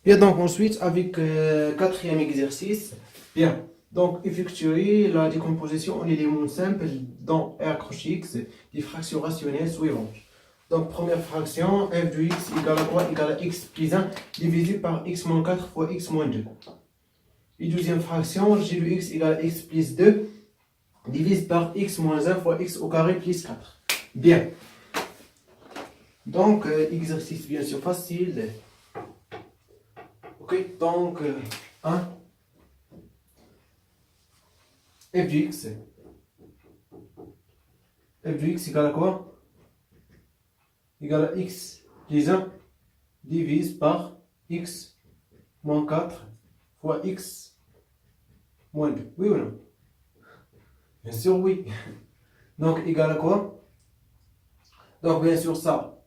Bien, donc ensuite, avec quatrième exercice, bien, donc effectuer la décomposition en éléments simples dans R crochet X des fractions rationnelles suivantes. Donc première fraction, f de x égale à quoi? Égale à x plus 1 divisé par x moins 4 fois x moins 2. Et deuxième fraction, g de x égale à x plus 2 divisé par x moins 1 fois x au carré plus 4. Bien. Donc, exercice bien sûr facile. Ok, donc 1 f de x égale à quoi? Égale à x plus 1 divise par x moins 4 fois x moins 2. Oui ou non? Bien sûr oui. Donc égal à quoi? Donc bien sûr ça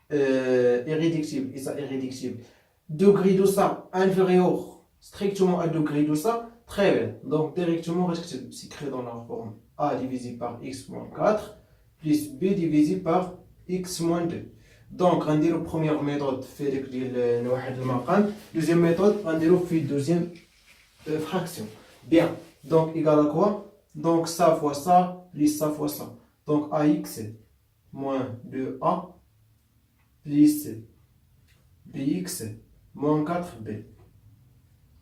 est réductible et ça est réductible. Degré de ça inférieur strictement à degré de ça, très bien. Donc directement s'écrit dans la forme a divisé par x moins 4 plus b divisé par x moins 2. Donc غنديرو première méthode في ديك ديال واحد المقام. Deuxième méthode غنديرو في deuxième fraction. Bien. Donc égal à quoi? Donc ça fois ça plus ça fois ça. Donc ax moins 2a plus bx moins 4b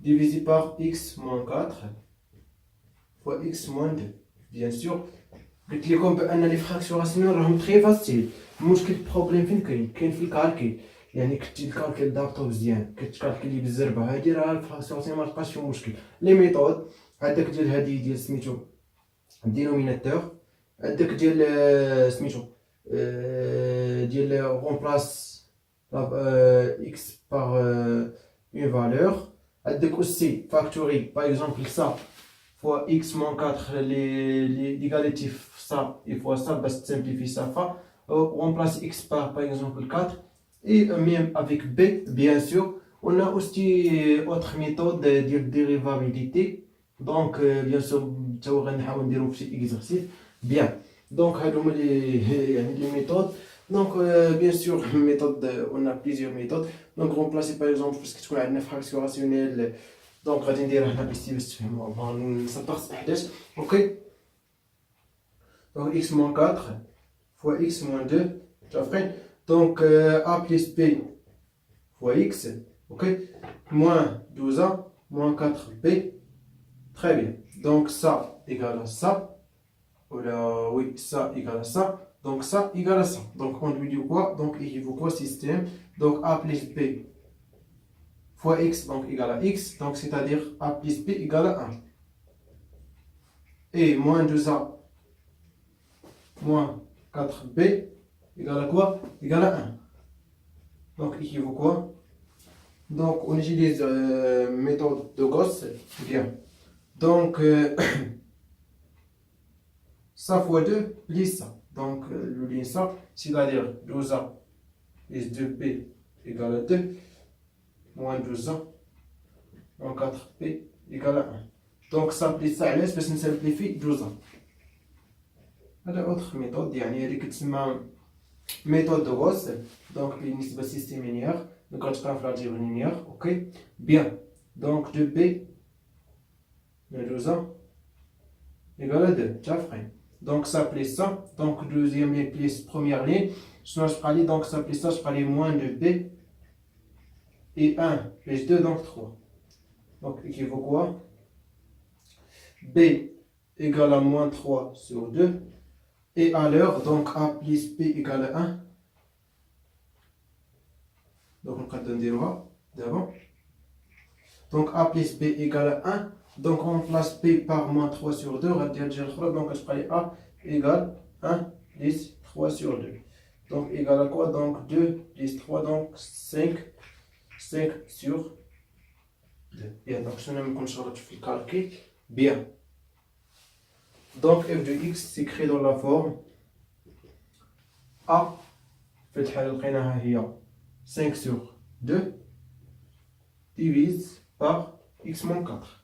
divisé par x moins 4 fois x moins 2. Bien sûr, قلت لكم بان لي فراكسيون راسيونيل راهم تري فاسيل. المشكل البروبليم فين كاين في الكالكيل. يعني كنتي الكالكيل ضابطو مزيان كتكالكيلي بالزربه هادي راه الفراكسيون راسيونيل ما تبقاش فيهم مشكل. لي ميثود عندك ديال هادي ديال سميتو دينوميناتور، عندك ديال سميتو ديال رومبلاس x par une valeur. عندك aussi factory par exemple ça fois x moins 4 l'égalité ça et fois ça bah simplifier ça fa remplace x par exemple 4 et même avec b bien sûr on a aussi autre méthode de dérivabilité. Donc bien sûr تو غنحاول نديرو في شي exercice. Bien, donc هادو هما les méthodes. Donc bien sûr méthode on a plusieurs méthodes. Donc remplacer par exemple parce que تكون عندنا fraction rationnelle. Donc غادي نديرها هنا باش تفهموا نسطر 11. OK. Donc x moins 4 fois x moins 2 tu vois. Donc a plus b fois x. OK. Moins 12a moins 4b. Très bien. Donc ça égale à ça. Voilà, oui, ça égale à ça. Donc ça égale à ça. Donc on lui dit quoi? Donc il vaut quoi système? Donc a plus b fois x donc égale à x. Donc c'est-à-dire a plus b égale à 1. Et moins 2a moins 4b égale à quoi? Égale à 1. Donc il vaut quoi? Donc on utilise méthode de Gauss. Bien. Donc ça fois 2 plus ça. Donc le lien ça, c'est-à-dire 12a plus 2b égale à 2, moins 12a moins 4b égale à 1. Donc ça plus ça, علاش باش نسامبليفي 12a. هذا autre méthode يعني هذه كتسمى méthode de Gauss. Donc بالنسبة للسيستيم لينيير donc غتبقى في l'algèbre linéaire. OK. Bien. Donc 2b moins 12a égale à 2. Tu vois. Donc ça plus ça, donc deuxième ligne plus première ligne, sinon je prends donc ça plus ça, je prends moins de b et 1 plus 2 donc 3. Donc équivaut quoi? B égale à moins 3 sur 2 et à l'heure donc a plus b égale à 1. Donc on va donner d'avant. Donc a plus b égale à 1. Donc on remplace p par moins 3 sur 2. Donc je prends a égale 1 plus 3 sur 2. Donc égale à quoi? Donc 2 plus 3, donc 5 sur 2. Bien, donc je vais me calculer. Bien. Donc f de x s'écrit dans la forme a في الحالة لقيناها هي 5 sur 2 divise par x moins 4.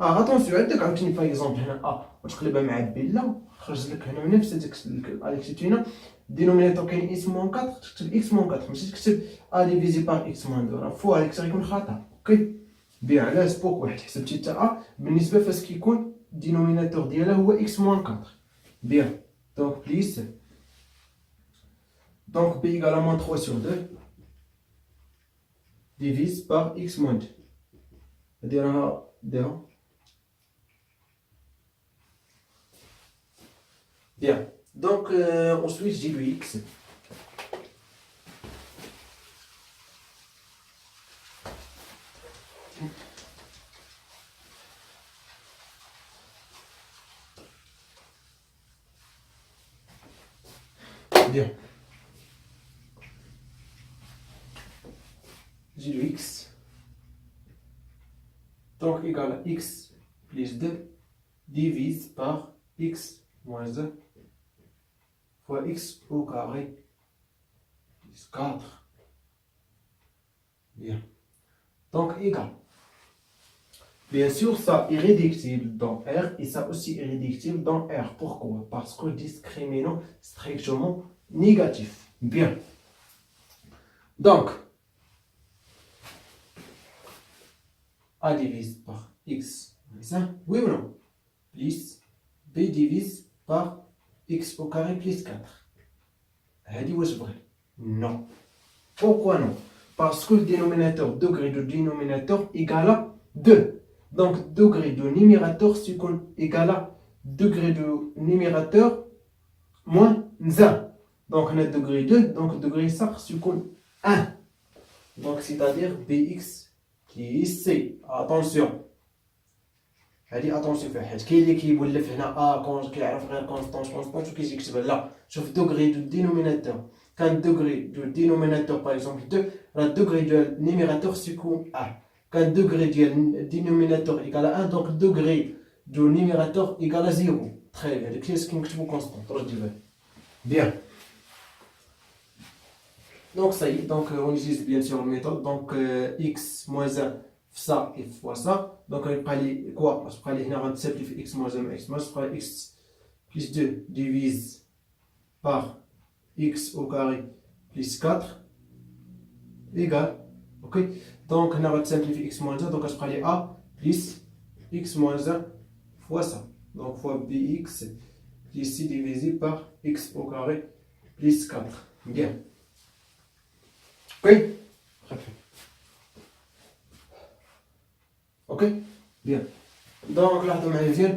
Ah, attention, عندك عاوتاني par exemple هنا a وتقلبها مع بي لا خرج لك هنا من نفس ديك اللي كتبتي هنا الدينوميناتور كاين اكس موان 4 تكتب اكس موان 4 ماشي تكتب ا ديفيزي بار اكس موان 2 راه فوا هذيك غيكون خطا اوكي بيان على سبوك واحد حسبتي حتى ا بالنسبه فاش كيكون الدينوميناتور ديالها هو اكس موان 4 بيان دونك بليس دونك بي ايكال ا موان 3 sur 2 divise par x moins 2 c'est-à-dire bien donc ensuite j'ai le x bien j'ai le x donc égal à x plus 2 divise par x moins 2 fois x au carré plus 4. Bien. Donc égal. Bien sûr, ça est réductible dans R et ça aussi est réductible dans R. Pourquoi? Parce que discriminant strictement négatif. Bien. Donc, A divise par X moins 1, oui ou non? Plus B divise par X au carré plus 4. هذه واش بغي؟ Non. Pourquoi non? Parce que le dénominateur, degré de dénominateur égale à 2. Donc, degré de numérateur égale à degré de numérateur moins 1. Donc, on a degré 2, donc degré ça, c'est 1. Donc, c'est-à-dire bx plus c. Attention. هذه اتونسيون فيها حيت كاين اللي كيولف هنا كيعرف غير كونستانت وكيجي يكتبها لا شوف دوغري دو دينوميناتور كان دوغري دو دينوميناتور باغ اكزومبل 2 راه دوغري ديال نيميراتور سيكون 1 كان دوغري ديال دينوميناتور ايكال 1 دونك دوغري دو نيميراتور ايكال 0 تري بيان هادشي اللي كنكتبو كونستانت راه ديال بيان donc ça y est donc on utilise bien sûr la méthode donc x moins 1 ça et fois ça donc on va aller quoi parce qu'on va aller simplifier x moins 1 x moins x plus 2 divise par x au carré plus 4 égale ok donc on va simplifier x moins 1 donc on va aller a plus x moins 1 fois ça donc fois bx plus c divisé par x au carré plus 4 bien ok parfait. Ok, bien. Donc là,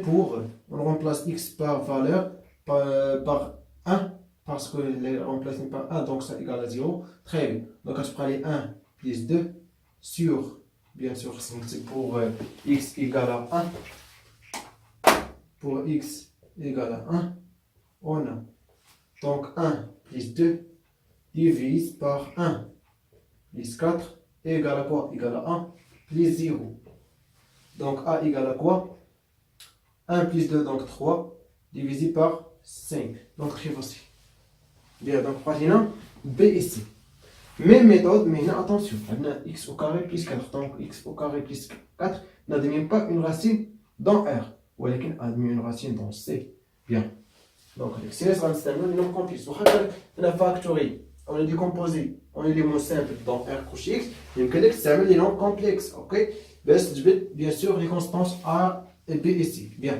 pour on remplace x par valeur par 1 parce que les remplace par 1 donc ça égale à 0. Très bien. Donc je prends les 1 plus 2 sur bien sûr c'est pour x égale à 1. Pour x égale à 1, on a donc 1 plus 2 divise par 1 plus 4 égale à quoi? Égale à 1 plus 0. Donc A égale à quoi? 1 plus 2, donc 3, divisé par 5. Donc très facile. Bien, donc maintenant, B et C. Même méthode, mais attention, on a x au carré plus 4. Donc x au carré plus 4 n'admet pas une racine dans R. Ou elle admet une racine dans C. Bien. Donc avec C, ça va nous le nom complexe. On a factoré, on a décomposé en éléments simples dans R couche x. Donc ça les noms complexes. Ok? Bien sûr les constantes A et B et C. Bien.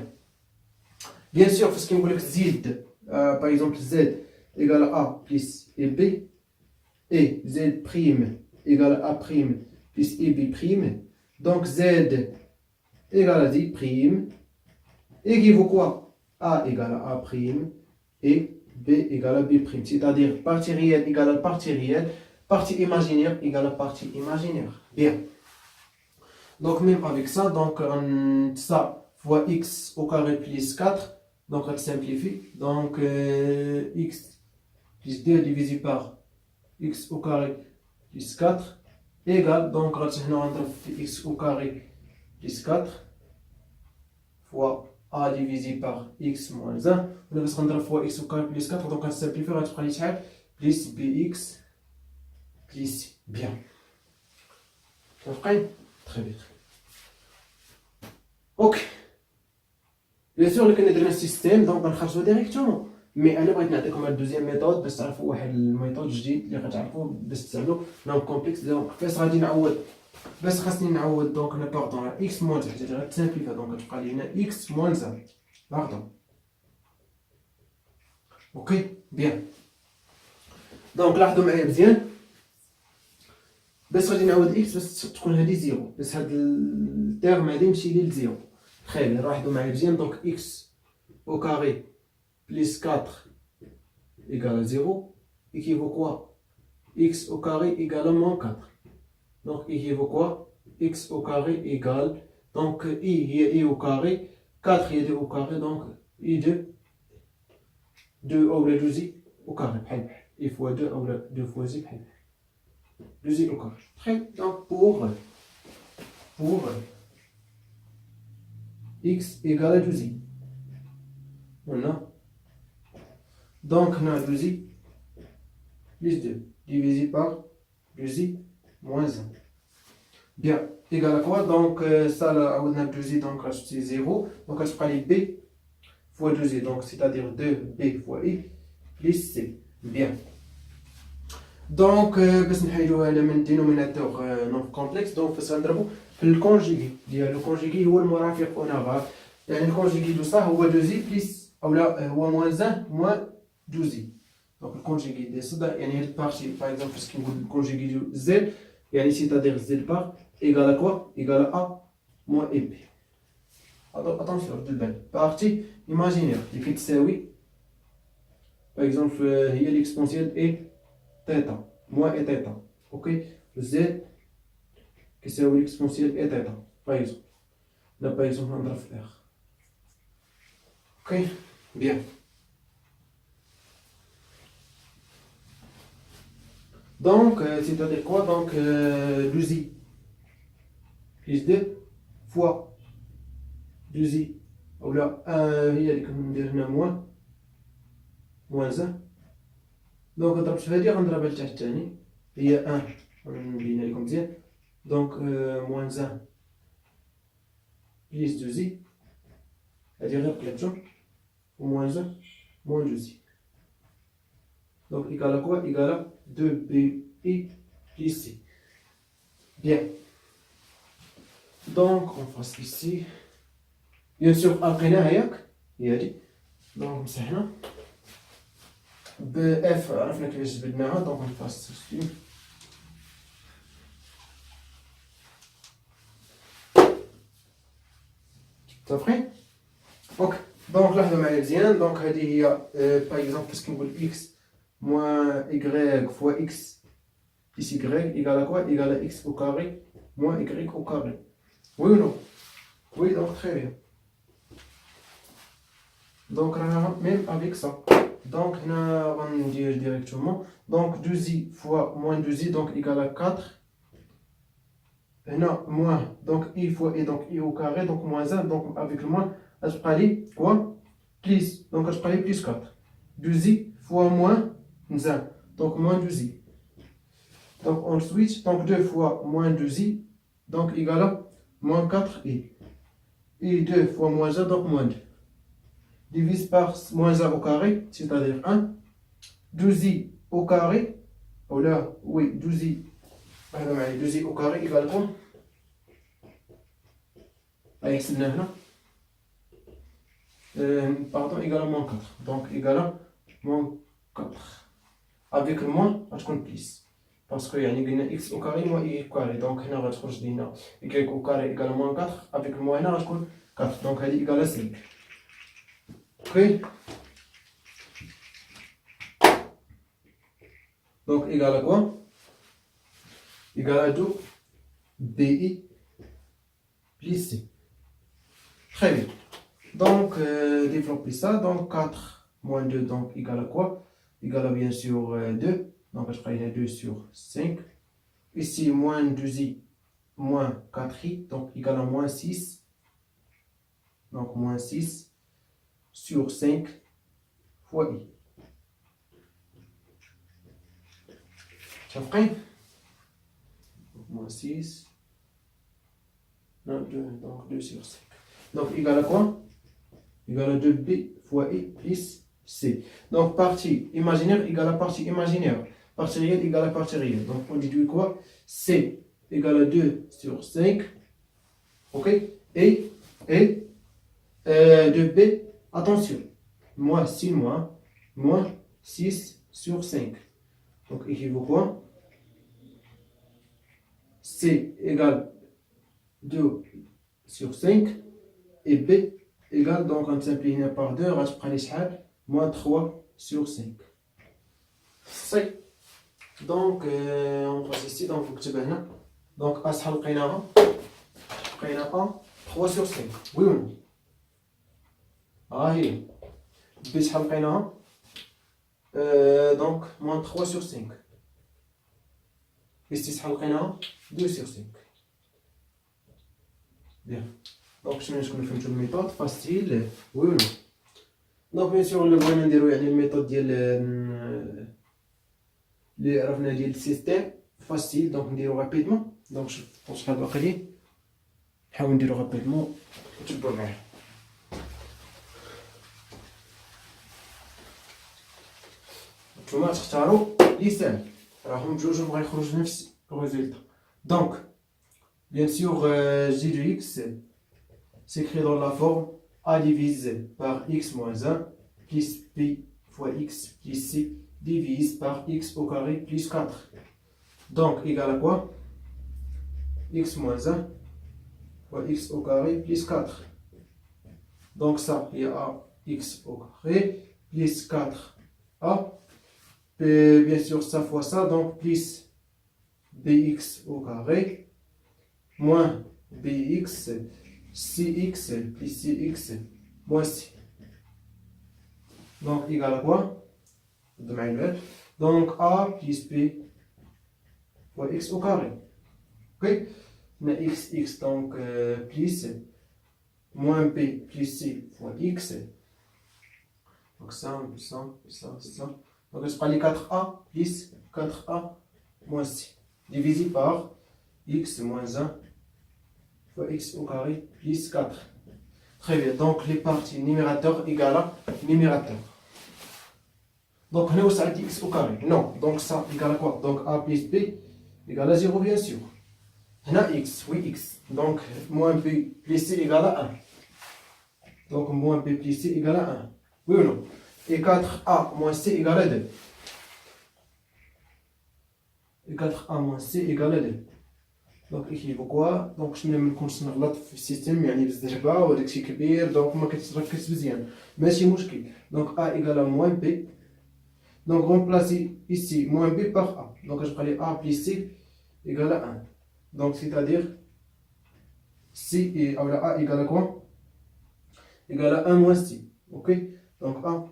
Bien sûr, parce qu'on veut que Z, par exemple Z égale à A plus et B, et Z prime égale à A prime plus et B prime. Donc Z égale à Z prime, et qui vaut quoi? A égale à A prime, et B égale à B prime. C'est-à-dire partie réelle égale à partie réelle, partie imaginaire égale à partie imaginaire. Bien. Donc même avec ça, donc ça fois x au carré plus 4, donc on simplifie, donc x plus 2 divisé par x au carré plus 4 égale, donc on va x au carré plus 4 fois a divisé par x moins 1, on va se fois x au carré plus 4, donc on simplifie, on va prendre plus bx plus bien. Très bien. Ok. Bien sûr, le كندير السيستيم دونك غنخرجوا ديريكتومون، مي انا بغيت نعطيكم هاد الدوزيام ميثود باش تعرفوا واحد الميثود جديد اللي غتعرفوا باش تستعملوا نوم كومبلكس. دونك فاش غادي نعوض، باش خاصني نعوض دونك انا باردون على اكس موان حيت غادي تسامبليفا دونك غتبقى لي هنا اكس موان زان باردون. اوكي بيان. دونك لاحظوا معايا مزيان باش غادي نعوض اكس باش تكون هذه زيرو، باش هاد التيرم هادي يمشي لي لزيرو. خير لاحظوا معايا مزيان دونك اكس au carré plus 4 égale à 0 équivaut quoi? X au carré égale à moins 4. Donc équivaut quoi? X au carré égale, donc I il y a I au carré, 4 il y a 2 au carré, donc I 2 au le 2I au carré. I fois 2 au le 2 fois I 2I au carré. Très bien. Donc pour X égale à 2I. Voilà. Donc, on a 2i plus 2 divisé par 2i moins 1. Bien, égal à quoi? Donc, ça, là, on a 2i, donc c'est 0. Donc, on se prend b fois 2i, donc c'est-à-dire 2b fois i plus c. Bien. Donc, باش نحيدو هذا من dénominateur non complexe. Donc, فاش غنضربو في الكونجيغي ديال الكونجيغي هو المرافق هنا، يعني الكونجيغي دو صح هو 2i plus ou là moins 1 moins 12i. Donc le conjugué de ça, يعني هاد partie par exemple parce qu'on le conjugué de z, يعني c'est-à-dire z bar égale à quoi? Égale à a moins b. Attention, de partie imaginaire اللي كتساوي par exemple هي l'exponentielle est θ moins et θ. OK, z كيساوي l'exponentielle est θ par exemple. Là par exemple نضرب في r. OK, bien. Donc, c'est-à-dire quoi? Donc, 2i plus 2 fois 2i, ou là, il y a des moins 1. Donc, on va dire on va il y a 1, comme ça. Donc, moins 1 plus 2i, c'est-à-dire ou moins 1 moins 2i. Donc, égal à quoi? Égal à 2bi plus c. Bien. Donc, on passe ici. Bien sûr, après il y a dit. Donc, c'est là. بF عرفنا كيفاش جبدناها. Donc, on passe ici. Ça fait? Ok. Donc, là, معايا مزيان. Donc, هذه هي par exemple parce qu'on veut x moins y fois x plus y égale à quoi? Égale à x au carré moins y au carré. Oui ou non? Oui, donc très bien. Donc même avec ça. Donc on va dire directement. Donc 2i fois moins 2i donc égale à 4. Non, moins. Donc i fois i donc i au carré donc moins 1. Donc avec le moins, je prends quoi? Plus. Donc je prends plus 4. 2i fois moins 1. Donc moins 2i. Donc on switch. Donc 2 fois moins 2i. Donc égale à moins 4i. Et 2 fois moins 1, donc moins 2. Divise par moins 1 au carré, c'est-à-dire 1. 12i au carré. Oh là, oui, 12i. 12i au carré égale quoi? Pardon, égal à moins 4. Donc égal à moins 4. Avec le moins, on compte plus. Parce que y a x au carré moins y au carré. Donc on va trouver y au carré égale à moins 4. Avec le moins, on va compte 4. Donc elle est égale à 5. Ok. Donc égal à quoi? Égal à 2 bi plus c. Très bien. Donc développer ça. Donc 4 moins 2 donc égal à quoi? Égal à bien sûr 2. Donc je prends 2 sur 5. Ici moins 2i moins 4i. Donc égal à moins 6. Donc moins 6 sur 5 fois i. Ça fait moins 6. Non, 2, donc 2 sur 5. Donc égal à quoi? égale à 2b fois i plus c. Donc partie imaginaire égale à partie imaginaire. Partie réelle égale à partie réelle. Donc on déduit quoi? C égale à 2 sur 5. Ok? Et 2b, attention, moins 6 moins 6 sur 5. Donc équivaut quoi? C égale 2 sur 5 et B égale, donc on simplifie par 2, on prend moins 3 sur 5. C'est donc on passe ici, donc vous كتبها هنا. Donc A شحال لقيناها 3 sur 5. Oui ou non؟ ها هي. B شحال لقيناها donc moins 3 sur 5. Et C شحال لقيناها 2 sur 5. Bien. Donc je vais vous faire une méthode facile. Oui ou non? Donc bien sûr le بغينا نديرو يعني الميثود ديال اللي عرفنا ديال السيستيم فاسيل. دونك نديرو رابيدمون. دونك شحال باقي لي نحاول نديرو رابيدمون وتبعوا معايا. نتوما تختاروا لي ساهل راهم بجوجهم غيخرجوا نفس الريزلت. دونك bien sûr g de x s'écrit dans la forme a divisé par x moins 1 plus b fois x plus c divise par x au carré plus 4. Donc égal à quoi? X moins 1 fois x au carré plus 4. Donc ça, il y a x au carré plus 4a. Et bien sûr ça fois ça, donc plus bx au carré moins bx cx plus cx moins c. Donc égal à quoi? Donc a plus b fois x au carré. Ok? Mais x donc plus moins b plus c fois x. Donc ça. Donc je prends les 4a plus 4a moins c divisé par x moins 1 fois x au carré plus 4. Très bien, donc les parties numérateur égale à numérateur. Donc on a x au carré. Non, donc ça égale à quoi? Donc a plus b égale à 0 bien sûr. On a x, oui x. Donc moins b plus c égale à 1. Donc moins b plus c égale à 1. Oui ou non? Et 4a moins c égale à 2. Et 4a moins c égale à 2. Donc équivaut quoi? Donc شنو ما نكونش نغلط في السيستم يعني بالزربه وداك الشيء كبير دونك ما كتركز مزيان ماشي مشكل. Donc a égale à moins b. Donc remplacer ici moins b par a. Donc je prends les a plus c égale à 1. Donc c'est-à-dire c et a égale à quoi? Égale à 1 moins c. Ok? Donc a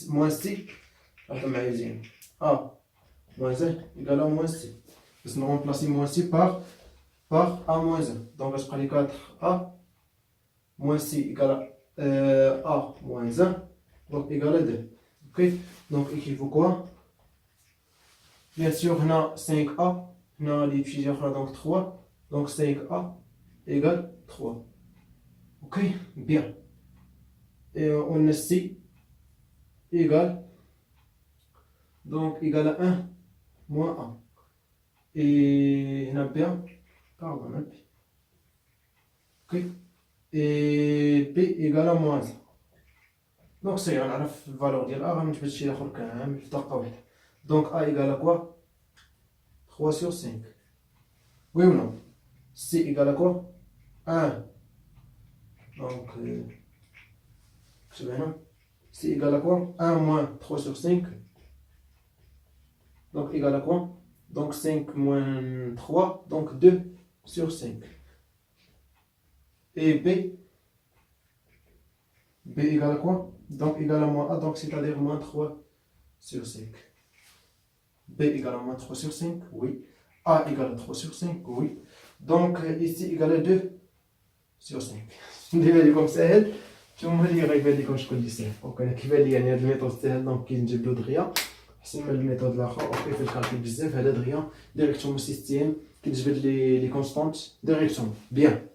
moins c. A moins 1 égale à moins c. Parce que nous remplaçons moins c par a moins 1. Donc je prends les 4a moins c égale à a moins 1. Donc égale à 2. Ok? Donc équivaut quoi? Bien sûr, on a 5a. On a les plusieurs donc 3. Donc 5a égale 3. Ok? Bien. Et on a c égale. Donc égal à 1 moins 1. Et on a bien. Pardon, on a p. Ok? Et p égale à moins 1. Donc c'est on a la valeur de a غنجبد شي اخر كامل في دقه واحده. Donc a égale à quoi? 3 sur 5. Oui ou non? C égale à quoi? 1. Donc C égale à quoi? 1 moins 3 sur 5. Donc égal à quoi? Donc 5 moins 3, donc 2 sur 5. Et B égale à quoi? Donc égal à moins A, donc c'est-à-dire moins 3 sur 5. B égale à moins 3 sur 5, oui. A égale à 3 sur 5, oui. Donc ici égale à 2 sur 5. ندير لكم ساهل نتوما اللي غيبان لكم شكون اللي ساهل. دونك انا كيبان لي يعني هاد الميثود ساهل دونك كنجيب له دغيا احسن من الميثود الاخر. اوكي في الكالكول بزاف هذا دغيا ديريكتومون سيستيم كتجبد لي كونستانت ديريكتومون. بيان.